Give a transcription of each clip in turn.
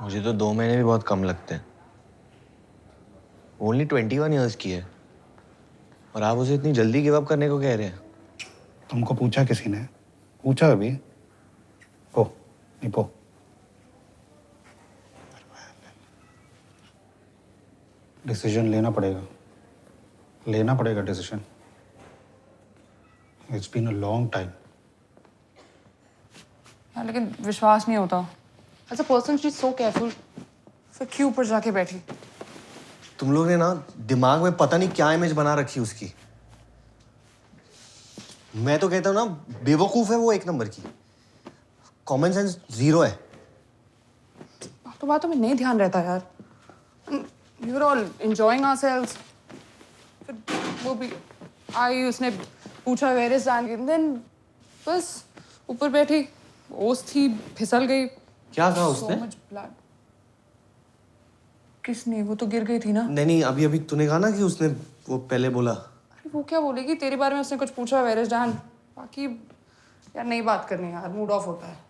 मुझे तो 2 महीने भी बहुत कम लगते हैं। ओनली 21 ईयर्स की है और आप उसे इतनी जल्दी गिव अप करने को कह रहे हैं। तुमको पूछा किसी ने? पूछा अभी? पो नहीं पो। डिसीजन लेना पड़ेगा decision. It's been a long time. हाँ, लेकिन विश्वास नहीं होता। As a person she is so careful, फिर क्यों ऊपर जाके बैठी? तुम लोग ने ना दिमाग में पता नहीं क्या इमेज बना रखी उसकी। मैं तो कहता हूँ ना, बेवकूफ है वो एक नंबर की। कॉमन सेंस जीरो है। बातों में नहीं ध्यान रहता यार। You are all enjoying ourselves. फिर वो भी आई, उसने पूछा वेयर इज डैन, देन बस ऊपर बैठी, ओस थी, फिसल गई। क्या कहा उसने? So much blood. किसने? वो तो गिर गई थी ना। नहीं, अभी अभी तूने कहा ना कि उसने वो पहले बोला। अरे वो क्या बोलेगी? तेरे बारे में उसने कुछ पूछा, वेयर इज डैन। बाकी यार नहीं बात करनी यार, मूड ऑफ होता है।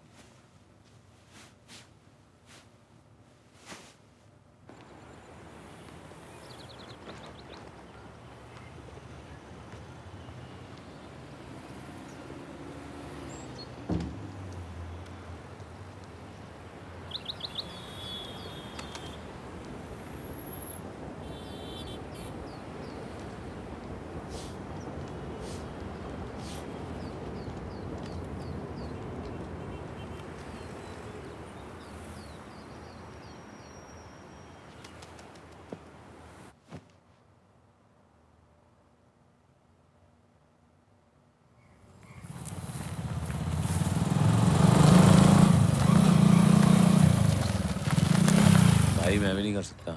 भाई मैं भी नहीं कर सकता।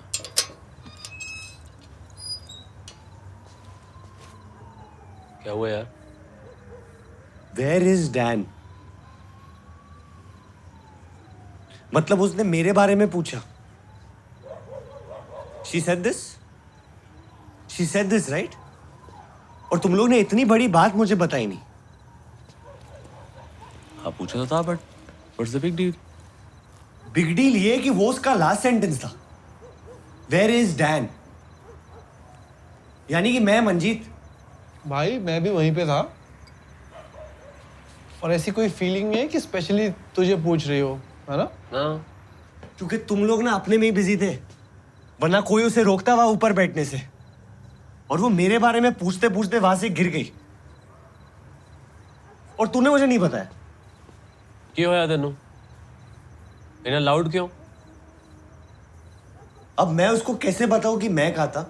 क्या हुआ यार? Where is Dan? मतलब उसने मेरे बारे में पूछा। She said this? She said this, right? और तुम लोग ने इतनी बड़ी बात मुझे बताई नहीं। हाँ पूछा तो था, but what's the big deal? Big deal ये कि वो उसका लास्ट सेंटेंस था, वेयर इज डैन। यानी कि मैं मंजीत। भाई मैं भी वहीं पे था। और ऐसी कोई फीलिंग नहीं है कि स्पेशली तुझे पूछ रही हो, है ना? हाँ। क्योंकि तुम लोग ना अपने में ही बिजी थे, वरना कोई उसे रोकता हुआ ऊपर बैठने से। और वो मेरे बारे में पूछते पूछते वहां से गिर गई और तूने मुझे नहीं बताया। क्यों होया तेनू? इतना लाउड क्यों? अब मैं उसको कैसे बताऊं कि मैं कहा था?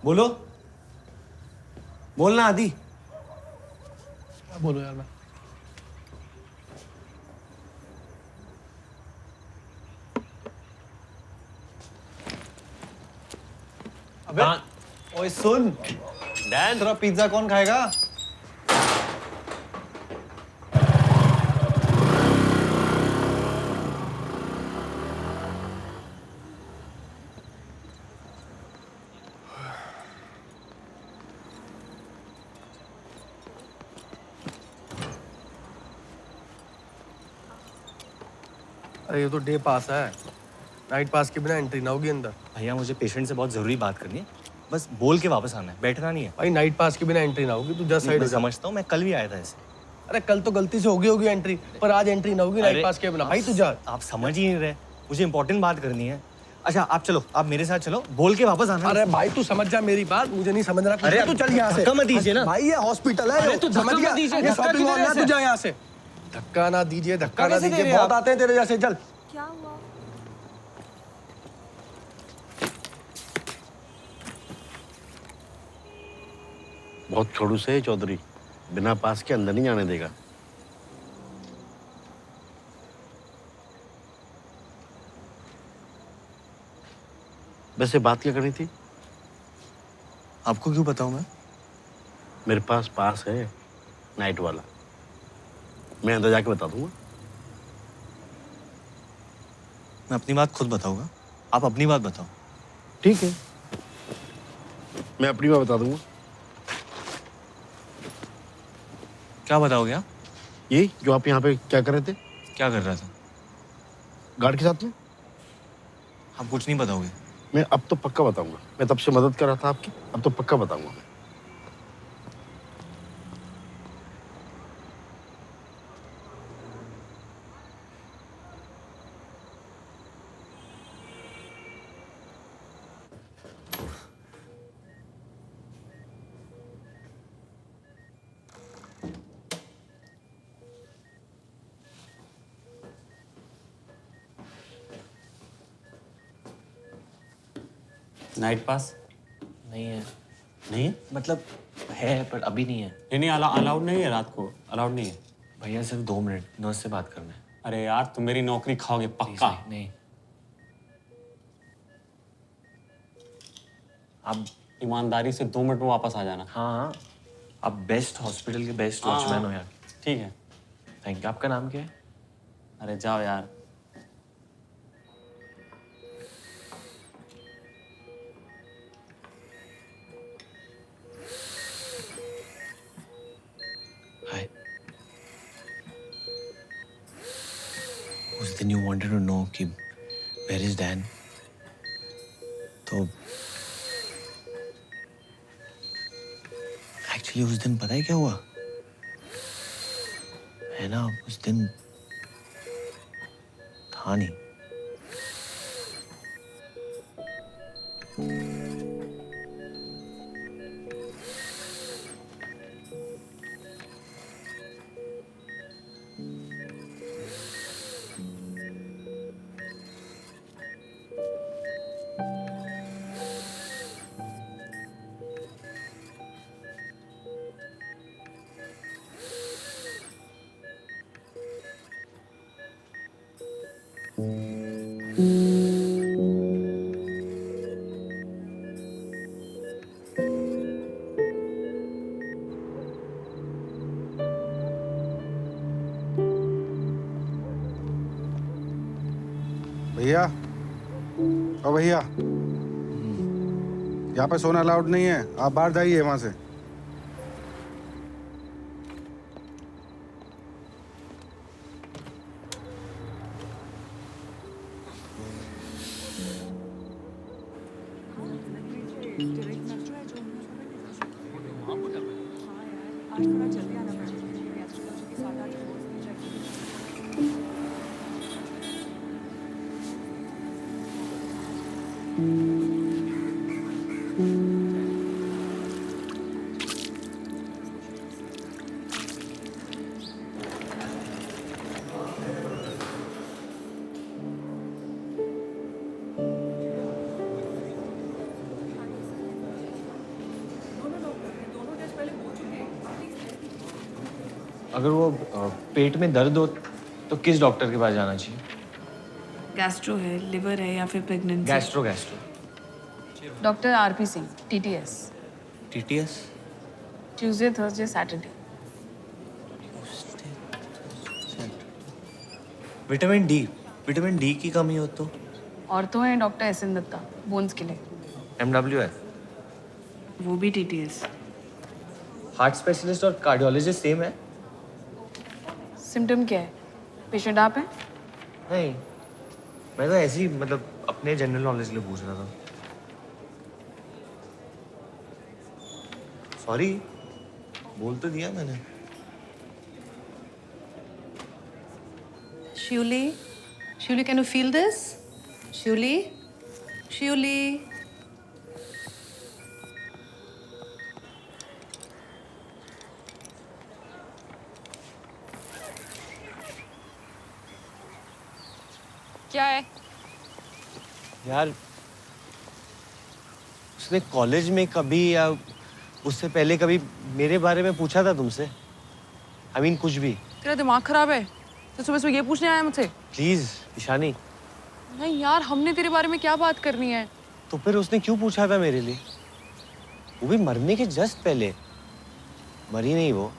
बोलो, बोलना आदि। क्या बोलो यार मैं? अबे ओए सुन, डैन तेरा पिज्जा कौन खाएगा? अरे ये तो डे पास है, नाइट पास के बिना एंट्री ना होगी अंदर। भैया मुझे पेशेंट से बहुत जरूरी बात करनी है, बस बोल के वापस आना है, बैठना नहीं है। भाई नाइट पास के बिना एंट्री ना होगी, तू जस्ट साइड मैं हो जा। समझता हूँ, मैं कल भी आया था ऐसे। अरे कल तो गलती से होगी एंट्री, पर आज एंट्री ना होगी नाइट पास के बिना। भाई तू जा। आप समझ ही नहीं रहे, मुझे इंपॉर्टेंट बात करनी है। अच्छा आप चलो, आप मेरे साथ चलो, बोल के वापस आना। अरे भाई तू समझ जा मेरी बात, मुझे नहीं समझ रहा। अरे तू चल यहाँ से। धक्का मत दीजिए ना। भाई ये हॉस्पिटल है। अरे तू समझ धक्का गया? मत दीजिए, ये धक्का शॉपिंग क्यों मॉल दे रहे है, तू जा यहाँ से। धक्का ना दीजिए, धक्का ना कैसे दे दीजिए, रहे बहुत आप? आते हैं तेरे जैसे। चल क्या हुआ? बहुत खड़ूस है चौधरी, बिना पास के अंदर नहीं जाने देगा। वैसे बात क्या करनी थी? आपको क्यों बताऊं मैं? मेरे पास है नाइट वाला, मैं अंदर जाके बता दूंगा। मैं अपनी बात खुद बताऊंगा, आप अपनी बात बताओ। ठीक है, मैं अपनी बात बता दूंगा। क्या बताओगे आप? यही जो आप यहाँ पे क्या कर रहे थे? क्या कर रहा था? गार्ड के साथ में आप कुछ नहीं बताओगे? मैं अब तो पक्का बताऊंगा। मैं तब से मदद कर रहा था आपकी, अब तो पक्का बताऊंगा मैं। नाइट पास नहीं है। नहीं है? मतलब है पर अभी नहीं है। नहीं अलाउड नहीं है, रात को अलाउड नहीं है। भैया सिर्फ 2 मिनट नर्स से बात करना है। अरे यार तुम मेरी नौकरी खाओगे Please, पक्का। नहीं। आप ईमानदारी से 2 मिनट में वापस आ जाना। हाँ, आप बेस्ट हॉस्पिटल के बेस्ट हाँ, वॉचमैन हो यार। ठीक है। Thank you. आपका नाम क्या है? अरे जाओ यार। हाय। उस दिन यू वांटेड टू नो कि वेयर इज डैन, तो एक्चुअली उस दिन पता है क्या हुआ है ना? उस दिन था नहीं। भैया, ओ भैया, यहाँ पे सोना अलाउड नहीं है, आप बाहर जाइए वहां से। अगर वो पेट में दर्द हो तो किस डॉक्टर के पास जाना चाहिए? गैस्ट्रो है, लिवर है या फिर pregnancy? Gastro. Doctor RP Singh, TTS. TTS? Tuesday, Thursday, Saturday. Vitamin D की कमी हो तो? और तो है डॉक्टर एसएन दत्ता, बोन्स के लिए। MWF? वो भी टीटीएस। हार्ट स्पेशलिस्ट और कार्डियोलॉजिस्ट सेम है? सिम्टम क्या है? पेशेंट आप हैं? नहीं, मैं तो ऐसे ही मतलब अपने जनरल नॉलेज के लिए पूछ रहा था। सॉरी, बोल तो दिया मैंने। Shuli, can you feel this? Shuli. क्या है? यार, उसने कॉलेज में कभी या उससे पहले कभी मेरे बारे में पूछा था तुमसे? I mean, कुछ भी। तेरा दिमाग खराब है तो सुबह सुबह ये पूछने आया मुझसे? प्लीज ईशानी। नहीं यार, हमने तेरे बारे में क्या बात करनी है? तो फिर उसने क्यों पूछा था मेरे लिए? वो भी मरने के जस्ट पहले। मरी नहीं वो,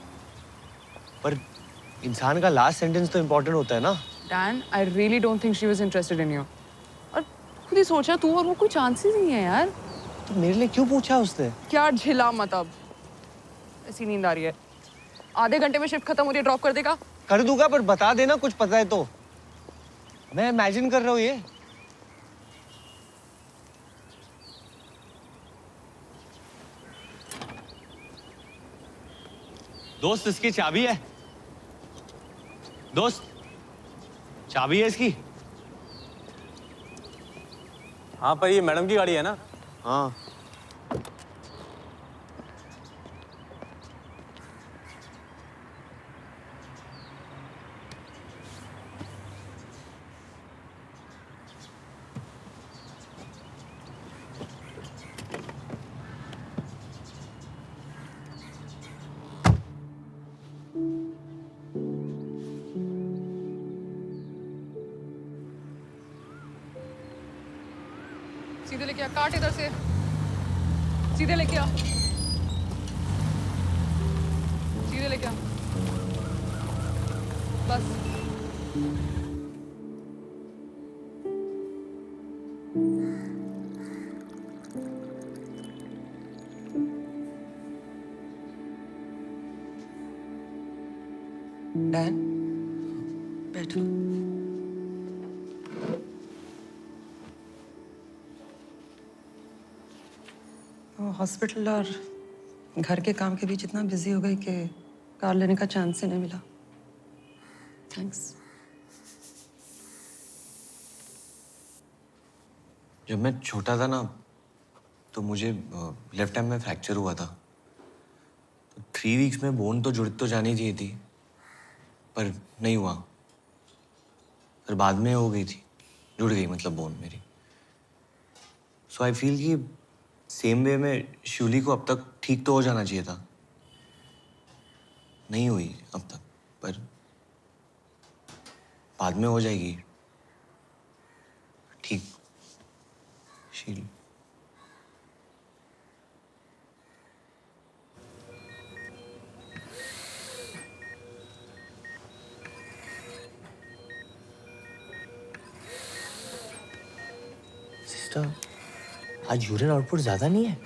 पर इंसान का लास्ट सेंटेंस तो इम्पोर्टेंट होता है ना। Dan, I really don't think she was interested in you. और खुद ही सोचा, तू और वो कोई चांसेस नहीं है यार। तो मेरे लिए क्यों पूछा उसने? क्या झिला मत अब। ऐसी नींद आ रही है। आधे घंटे में शिफ्ट खत्म हो रही है, ड्रॉप कर देगा? कर दूंगा, पर बता देना कुछ पता है तो। मैं इमेजिन कर रहा हूँ ये। दोस्त इसकी चाबी है। दोस्त चाबी है इसकी। हाँ पर ये मैडम की गाड़ी है ना? हाँ। सीधे लेके आ, काट इधर से, सीधे लेके आ, सीधे लेके आ, बस। डैन बैठो। हॉस्पिटल और घर के काम के बीच इतना बिजी हो गई कि कार लेने का चांस ही नहीं मिला। थैंक्स। जब मैं छोटा था ना तो मुझे लेफ्ट हैंड में फ्रैक्चर हुआ था। तो 3 वीक्स में बोन तो जुड़ तो जानी चाहिए थी, पर नहीं हुआ। फिर बाद में हो गई थी, जुड़ गई मतलब बोन मेरी। सो आई फील कि सेम वे में शिवली को अब तक ठीक तो हो जाना चाहिए था। नहीं हुई अब तक, पर बाद में हो जाएगी ठीक। शील सिस्टर, आज यूरिन आउटपुट ज्यादा नहीं है।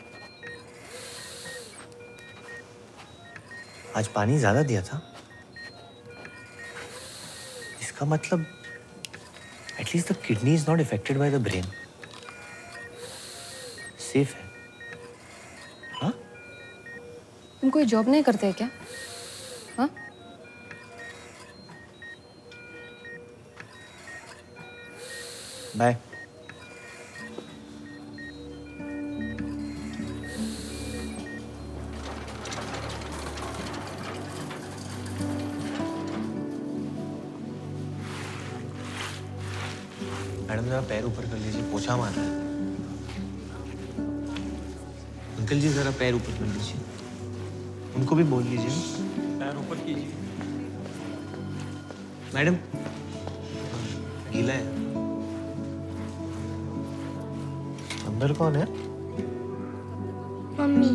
आज पानी ज्यादा दिया था। इसका मतलब at least the kidney is not affected by the brain. Safe है। हाँ? तुम कोई जॉब नहीं करते क्या? हाँ? बाय। मैडम जरा पैर ऊपर कर लीजिए, पोछा मारना है। अंकल जी जरा पैर ऊपर कर लीजिए, उनको भी बोल लीजिए। पैर ऊपर कीजिए। मैडम गीला है। अंदर कौन है? मम्मी।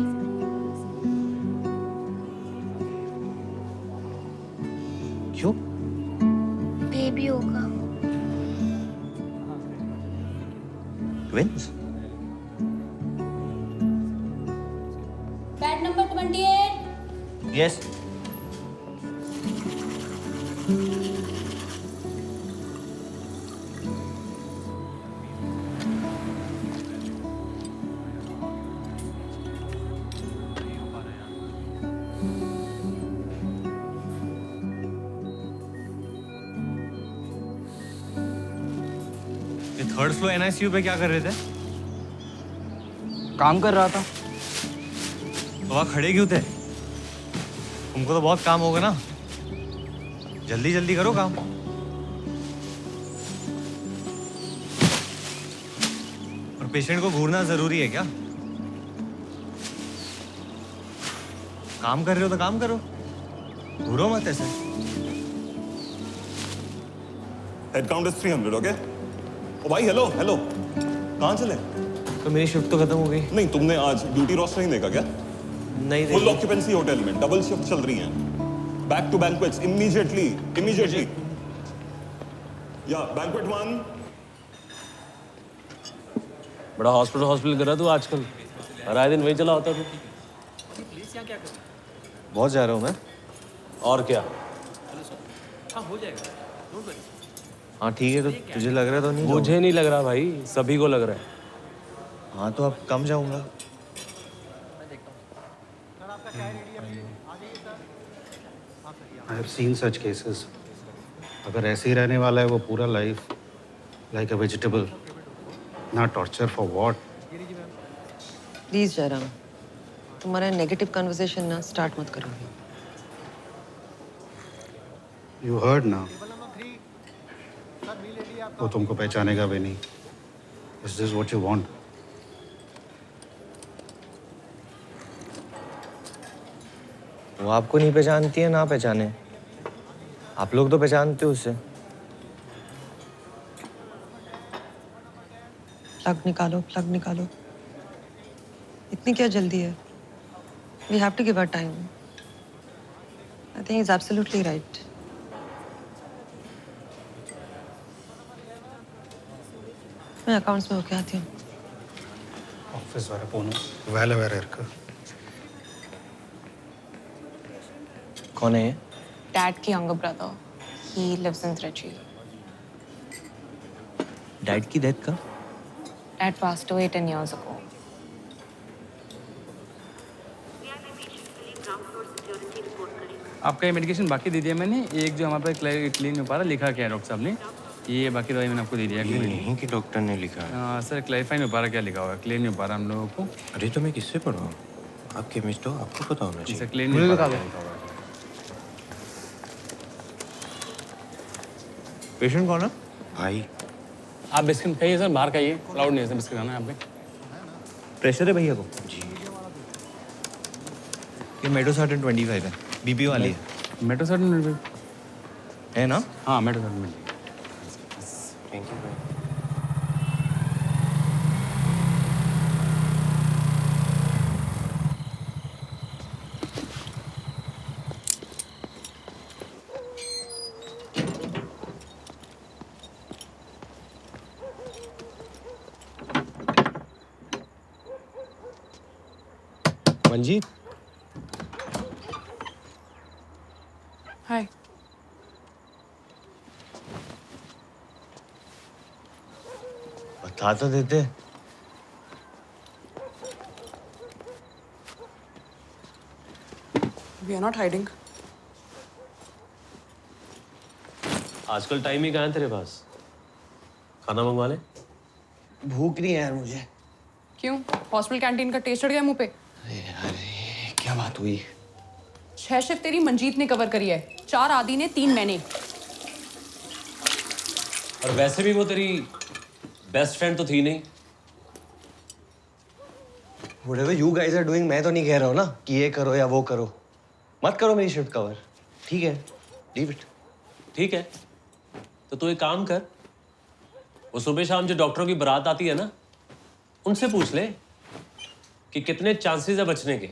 क्यों? बेबी होगा। ट्विंस? Bed number 28। यस। ये 3rd फ्लोर NICU पे क्या कर रहे थे? काम कर रहा था। तो वहाँ खड़े क्यों थे? तुमको तो बहुत काम होगा ना, जल्दी जल्दी करो काम। और पेशेंट को घूरना जरूरी है क्या? काम कर रहे हो तो काम करो, घूरो मत ऐसे। Head count is 300, okay? ओ भाई हेलो हेलो, कहाँ चले? तो मेरी शिफ्ट तो खत्म हो गई। नहीं, तुमने आज ड्यूटी रोस्टर नहीं देखा क्या? नहीं फुल देखी। ऑक्यूपेंसी होटल में, डबल शिफ्ट चल रही है। Back to banquets immediately immediately. या बैंक्वेट 1। बड़ा हॉस्पिटल कर रहा तू आजकल, हर आए दिन वही चला होता तू। बहुत जा रहा हूँ मैं। और क्या? हाँ ठीक है, तो तुझे लग रहा तो नहीं मुझे नहीं लग रहा भाई, सभी को लग रहा है। जाऊंगा? हाँ तो अब कम जाऊंगा। I have seen such cases. अगर ऐसे ही रहने वाला है वो पूरा लाइफ, लाइक अ वेजिटेबल, ना torture for what. Please Jairam, तुम्हारा नेगेटिव कन्वर्सेशन ना स्टार्ट मत करो। यू हर्ड ना, वो तुमको पहचानेगा भी नहीं। Is this what you want? वो आपको नहीं पहचानती है, ना पहचाने। आप लोग तो पहचानते हो उससे। प्लग निकालो, प्लग निकालो। इतनी क्या जल्दी है? We have to give her time. I think is absolutely right. मैं अकाउंट्स में होके आती हूँ। ऑफिस वाला पोनो वेल अवेयर इरका। कौन है ये? Dad की younger brother. He lives in Trichy. Dad की डेथ का? Dad passed away 10 years ago. आपका ये मेडिकेशन बाकी दे दिया मैंने। एक जो हमारे पास क्लीन में पारा लिखा क्या है डॉक्टर साहब ने, ये बाकी दवाई मैंने आपको दे दिया। नहीं कि डॉक्टर ने लिखा है। सर क्लैरिफाई में पारा क्या लिखा हुआ है? क्लीन में पारा हम लोगों को। अरे तो मैं किससे पढ़ूँ? आप केमिस्ट हो, आपको पता होना सर चाहिए। क्लीन में पारा क्या लिखा हुआ है? पेशेंट कौन है? भाई आप बिस्किट खाइए सर, बाहर खाइए। क्लाउड नहीं है सर, बिस्किट खाना है आपके। प्रेशर है भैया को? जी। ये मेडोसार्टन 25 है, बीपी वाली है। मेट्रोसार्टन है ना? हाँ मेट्रोसार्टन। थैंक यू भाई। मंजीत, Hi. बता तो देते। We are not hiding. आजकल टाइम ही कहाँ है तेरे पास? खाना मंगवा ले। भूख नहीं है यार मुझे। क्यों? हॉस्पिटल कैंटीन का टेस्ट चढ़ गया मुंह पे? अरे क्या बात हुई? 6 शिफ्ट तेरी मंजीत ने कवर करी है, 4 आदि ने, 3 मैंने। और वैसे भी वो तेरी बेस्ट फ्रेंड तो थी नहीं। Whatever you guys are doing, मैं तो नहीं कह रहा हूँ ना कि ये करो या वो करो। मत करो मेरी शिफ्ट कवर, ठीक है? Leave it. ठीक है, तो तू एक काम कर, वो सुबह शाम जो डॉक्टरों की बारात आती है ना, उनसे पूछ ले कि कितने चांसेस है बचने के।